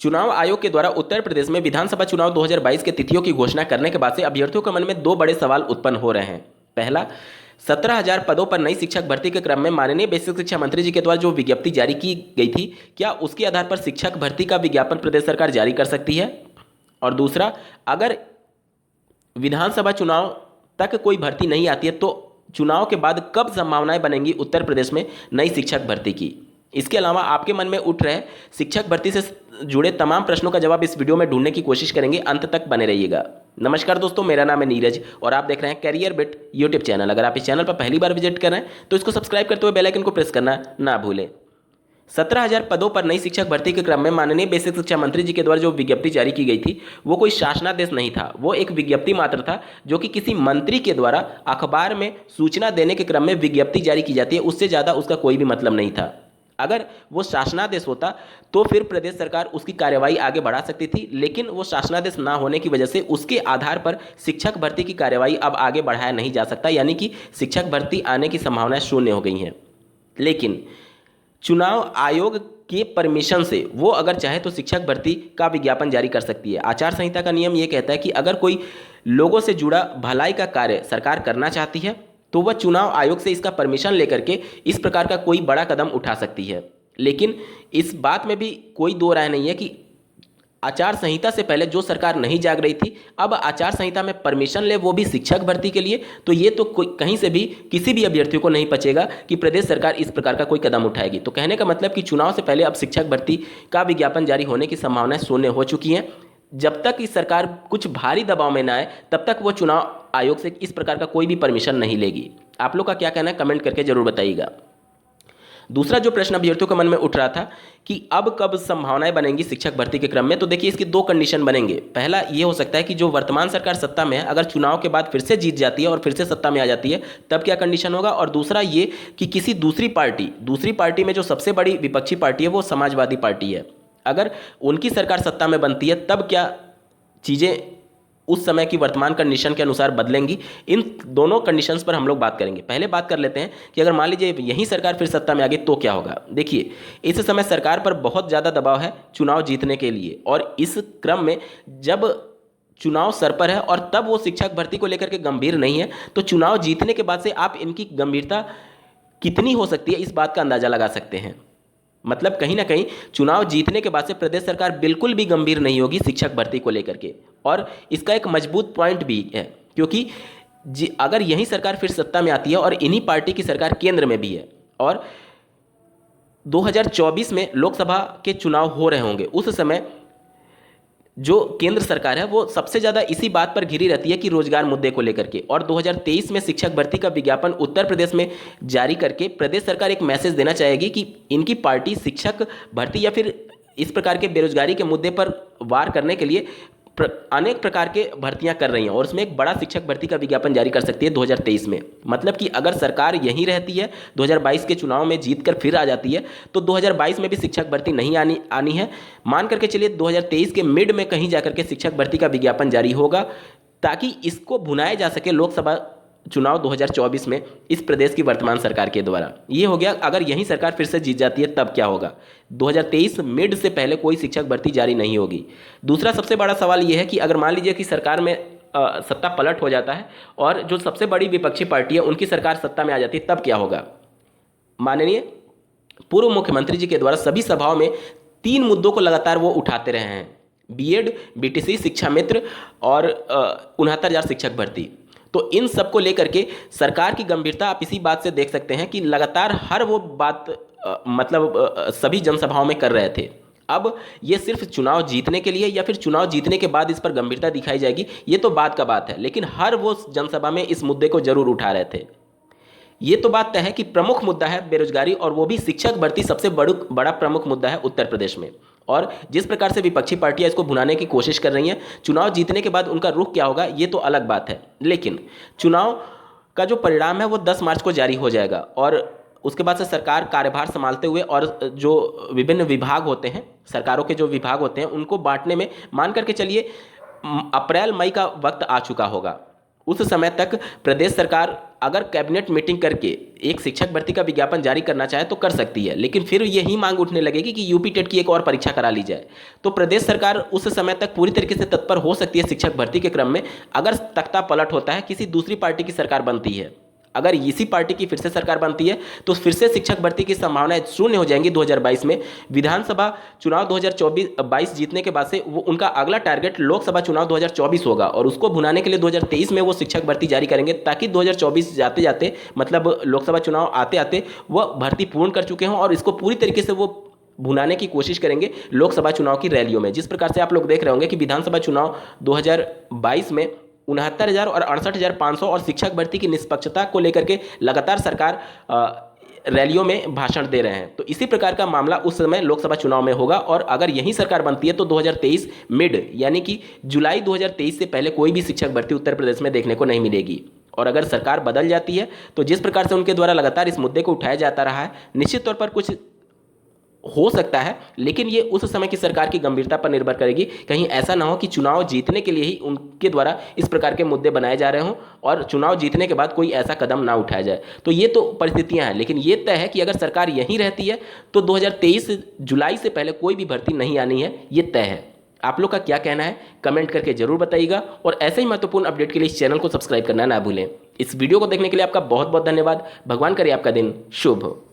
चुनाव आयोग के द्वारा उत्तर प्रदेश में विधानसभा चुनाव 2022 के तिथियों की घोषणा करने के बाद से अभ्यर्थियों के मन में दो बड़े सवाल उत्पन्न हो रहे हैं। पहला, 17,000 पदों पर नई शिक्षक भर्ती के क्रम में माननीय बेसिक शिक्षा मंत्री जी के द्वारा जो विज्ञप्ति जारी की गई थी, क्या उसके आधार पर शिक्षक भर्ती का विज्ञापन प्रदेश सरकार जारी कर सकती है? और दूसरा, अगर विधानसभा चुनाव तक कोई भर्ती नहीं आती है तो चुनाव के बाद कब संभावनाएं बनेंगी उत्तर प्रदेश में नई शिक्षक भर्ती की? इसके अलावा आपके मन में उठ रहे शिक्षक भर्ती से जुड़े तमाम प्रश्नों का जवाब इस वीडियो में ढूंढने की कोशिश करेंगे। अंत तक बने रहिएगा। नमस्कार दोस्तों, मेरा नाम है नीरज और आप देख रहे हैं कैरियर बिट यूट्यूब चैनल। अगर आप इस चैनल पर पहली बार विजिट कर रहे हैं तो इसको सब्सक्राइब करते हुए बेल आइकन को प्रेस करना ना भूलें। 17,000 पदों पर नई शिक्षक भर्ती के क्रम में माननीय बेसिक शिक्षा मंत्री जी के द्वारा जो विज्ञप्ति जारी की गई थी वो कोई शासनादेश नहीं था, वो एक विज्ञप्ति मात्र था जो कि किसी मंत्री के द्वारा अखबार में सूचना देने के क्रम में विज्ञप्ति जारी की जाती है। उससे ज़्यादा उसका कोई भी मतलब नहीं था। अगर वो शासनादेश होता तो फिर प्रदेश सरकार उसकी कार्यवाही आगे बढ़ा सकती थी, लेकिन वो शासनादेश ना होने की वजह से उसके आधार पर शिक्षक भर्ती की कार्यवाही अब आगे बढ़ाया नहीं जा सकता, यानी कि शिक्षक भर्ती आने की संभावनाएं शून्य हो गई हैं। लेकिन चुनाव आयोग के परमिशन से वो अगर चाहे तो शिक्षक भर्ती का विज्ञापन जारी कर सकती है। आचार संहिता का नियम ये कहता है कि अगर कोई लोगों से जुड़ा भलाई का कार्य सरकार करना चाहती है तो वह चुनाव आयोग से इसका परमिशन लेकर के इस प्रकार का कोई बड़ा कदम उठा सकती है। लेकिन इस बात में भी कोई दो राय नहीं है कि आचार संहिता से पहले जो सरकार नहीं जाग रही थी, अब आचार संहिता में परमिशन ले, वो भी शिक्षक भर्ती के लिए, तो ये तो कहीं से भी किसी भी अभ्यर्थी को नहीं पचेगा कि प्रदेश सरकार इस प्रकार का कोई कदम उठाएगी। तो कहने का मतलब कि चुनाव से पहले अब शिक्षक भर्ती का विज्ञापन जारी होने की संभावनाएं शून्य हो चुकी हैं। जब तक इस सरकार कुछ भारी दबाव में ना आए तब तक वो चुनाव आयोग से इस प्रकार का कोई भी परमिशन नहीं लेगी। आप लोग का क्या कहना है कमेंट करके जरूर बताइएगा। दूसरा जो प्रश्न अभ्यर्थियों के मन में उठ रहा था कि अब कब संभावनाएं बनेंगी शिक्षक भर्ती के क्रम में, तो देखिए इसकी दो कंडीशन बनेंगे। पहला ये हो सकता है कि जो वर्तमान सरकार सत्ता में है अगर चुनाव के बाद फिर से जीत जाती है और फिर से सत्ता में आ जाती है तब क्या कंडीशन होगा। और दूसरा ये कि किसी दूसरी पार्टी में जो सबसे बड़ी विपक्षी पार्टी है वो समाजवादी पार्टी है, अगर उनकी सरकार सत्ता में बनती है तब क्या चीज़ें उस समय की वर्तमान कंडीशन के अनुसार बदलेंगी। इन दोनों कंडीशंस पर हम लोग बात करेंगे। पहले बात कर लेते हैं कि अगर मान लीजिए यही सरकार फिर सत्ता में आ गई तो क्या होगा। देखिए इस समय सरकार पर बहुत ज़्यादा दबाव है चुनाव जीतने के लिए, और इस क्रम में जब चुनाव सर पर है और तब वो शिक्षक भर्ती को लेकर के गंभीर नहीं है, तो चुनाव जीतने के बाद से आप इनकी गंभीरता कितनी हो सकती है इस बात का अंदाज़ा लगा सकते हैं। मतलब कहीं ना कहीं चुनाव जीतने के बाद से प्रदेश सरकार बिल्कुल भी गंभीर नहीं होगी शिक्षक भर्ती को लेकर के। और इसका एक मजबूत पॉइंट भी है क्योंकि अगर यही सरकार फिर सत्ता में आती है और इन्हीं पार्टी की सरकार केंद्र में भी है और 2024 में लोकसभा के चुनाव हो रहे होंगे, उस समय जो केंद्र सरकार है वो सबसे ज़्यादा इसी बात पर घिरी रहती है कि रोजगार मुद्दे को लेकर के, और 2023 में शिक्षक भर्ती का विज्ञापन उत्तर प्रदेश में जारी करके प्रदेश सरकार एक मैसेज देना चाहेगी कि इनकी पार्टी शिक्षक भर्ती या फिर इस प्रकार के बेरोजगारी के मुद्दे पर वार करने के लिए अनेक प्रकार के भर्तियां कर रही हैं और उसमें एक बड़ा शिक्षक भर्ती का विज्ञापन जारी कर सकती है 2023 में। मतलब कि अगर सरकार यहीं रहती है 2022 के चुनाव में जीतकर फिर आ जाती है तो 2022 में भी शिक्षक भर्ती नहीं आनी है। मान करके चलिए 2023 के मिड में कहीं जाकर के शिक्षक भर्ती का विज्ञापन जारी होगा ताकि इसको भुनाया जा सके लोकसभा चुनाव 2024 में इस प्रदेश की वर्तमान सरकार के द्वारा। ये हो गया अगर यही सरकार फिर से जीत जाती है तब क्या होगा। 2023 मिड से पहले कोई शिक्षक भर्ती जारी नहीं होगी। दूसरा सबसे बड़ा सवाल ये है कि अगर मान लीजिए कि सरकार में सत्ता पलट हो जाता है और जो सबसे बड़ी विपक्षी पार्टी है उनकी सरकार सत्ता में आ जाती है तब क्या होगा। माननीय पूर्व मुख्यमंत्री जी के द्वारा सभी सभाओं में 3 मुद्दों को लगातार वो उठाते रहे हैं, बीएड, बीटीसी, शिक्षा मित्र और 69,000 शिक्षक भर्ती। तो इन सब को लेकर के सरकार की गंभीरता आप इसी बात से देख सकते हैं कि लगातार हर वो बात सभी जनसभाओं में कर रहे थे। अब ये सिर्फ चुनाव जीतने के लिए या फिर चुनाव जीतने के बाद इस पर गंभीरता दिखाई जाएगी ये तो बात का बात है, लेकिन हर वो जनसभा में इस मुद्दे को जरूर उठा रहे थे। ये तो बात तय है कि प्रमुख मुद्दा है बेरोजगारी और वो भी शिक्षक भर्ती सबसे बड़ा प्रमुख मुद्दा है उत्तर प्रदेश में। और जिस प्रकार से विपक्षी पार्टियां इसको भुनाने की कोशिश कर रही हैं, चुनाव जीतने के बाद उनका रुख क्या होगा ये तो अलग बात है। लेकिन चुनाव का जो परिणाम है वो 10 मार्च को जारी हो जाएगा और उसके बाद से सरकार कार्यभार संभालते हुए और जो विभिन्न विभाग होते हैं, सरकारों के जो विभाग होते हैं उनको बांटने में मान करके चलिए अप्रैल मई का वक्त आ चुका होगा। उस समय तक प्रदेश सरकार अगर कैबिनेट मीटिंग करके एक शिक्षक भर्ती का विज्ञापन जारी करना चाहे तो कर सकती है, लेकिन फिर यही मांग उठने लगेगी कि यूपी टेट की एक और परीक्षा करा ली जाए। तो प्रदेश सरकार उस समय तक पूरी तरीके से तत्पर हो सकती है शिक्षक भर्ती के क्रम में, अगर तख्ता पलट होता है, किसी दूसरी पार्टी की सरकार बनती है। अगर इसी पार्टी की फिर से सरकार बनती है तो फिर से शिक्षक भर्ती की संभावनाएं शून्य हो जाएंगी 2022 में। विधानसभा चुनाव 2022 जीतने के बाद से वो उनका अगला टारगेट लोकसभा चुनाव 2024 होगा और उसको भुनाने के लिए 2023 में वो शिक्षक भर्ती जारी करेंगे, ताकि 2024 जाते जाते, मतलब लोकसभा चुनाव आते आते, वह भर्ती पूर्ण कर चुके हों और इसको पूरी तरीके से वो भुनाने की कोशिश करेंगे लोकसभा चुनाव की रैलियों में। जिस प्रकार से आप लोग देख रहे होंगे कि विधानसभा चुनाव 2022 में 69,000 और 68,500 और शिक्षक भर्ती की निष्पक्षता को लेकर के लगातार सरकार रैलियों में भाषण दे रहे हैं। तो इसी प्रकार का मामला उस समय लोकसभा चुनाव में होगा और अगर यही सरकार बनती है तो 2023 मिड यानी कि जुलाई 2023 से पहले कोई भी शिक्षक भर्ती उत्तर प्रदेश में देखने को नहीं मिलेगी। और अगर सरकार बदल जाती है तो जिस प्रकार से उनके द्वारा लगातार इस मुद्दे को उठाया जाता रहा है, निश्चित तौर पर कुछ हो सकता है, लेकिन ये उस समय की सरकार की गंभीरता पर निर्भर करेगी। कहीं ऐसा ना हो कि चुनाव जीतने के लिए ही उनके द्वारा इस प्रकार के मुद्दे बनाए जा रहे हों और चुनाव जीतने के बाद कोई ऐसा कदम ना उठाया जाए। तो ये तो परिस्थितियां हैं, लेकिन ये तय है कि अगर सरकार यहीं रहती है तो 2023 जुलाई से पहले कोई भी भर्ती नहीं आनी है, ये तय है। आप लोग का क्या कहना है कमेंट करके जरूर बताइएगा और ऐसे ही महत्वपूर्ण अपडेट के लिए इस चैनल को सब्सक्राइब करना ना भूलें। इस वीडियो को देखने के लिए आपका बहुत बहुत धन्यवाद। भगवान करे आपका दिन शुभ हो।